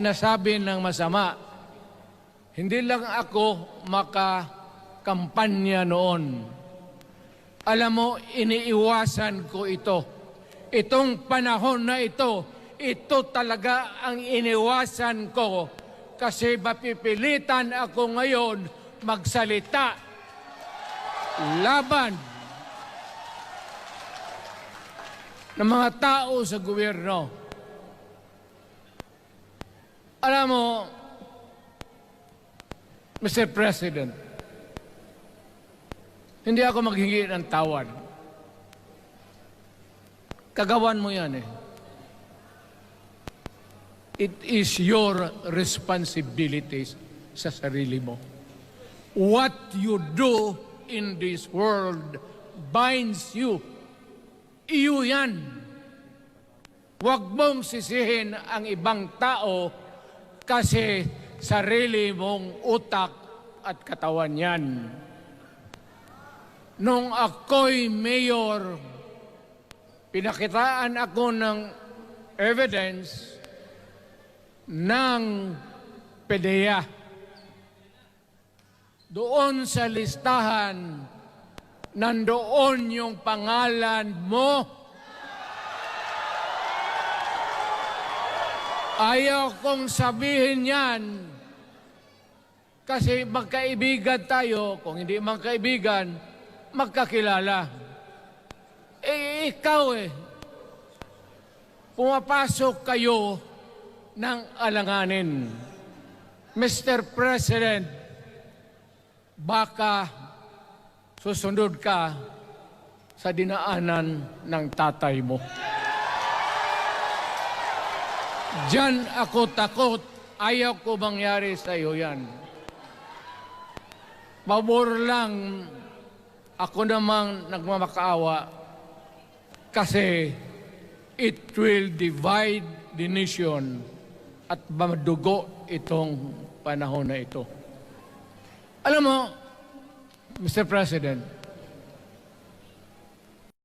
nasabi ng masama. Hindi lang ako makakampanya noon. Alam mo, iniiwasan ko ito. Itong panahon na ito talaga ang iniwasan ko kasi mapipilitan ako ngayon magsalita laban ng mga tao sa gobyerno. Alam mo, Mr. President, hindi ako maghingi ng tawad. Kagawan mo yan eh. It is your responsibilities sa sarili mo. What you do in this world binds you. Iyo yan. Huwag mong sisihin ang ibang tao kasi sarili mong utak at katawan yan. Nung ako'y mayor, pinakitaan ako ng evidence ng PDEA. Doon sa listahan, nandoon yung pangalan mo. Ayaw kong sabihin yan kasi magkaibigan tayo. Kung hindi magkaibigan, magkakilala. Ikaw pumapasok kayo ng alanganin. Mr. President, baka susunod ka sa dinaanan ng tatay mo. Diyan ako takot. Ayaw ko mangyari sa iyo yan. Pabor lang, ako namang nagmamakaawa kasi it will divide the nation at madugo itong panahon na ito. Alam mo, Mr. President,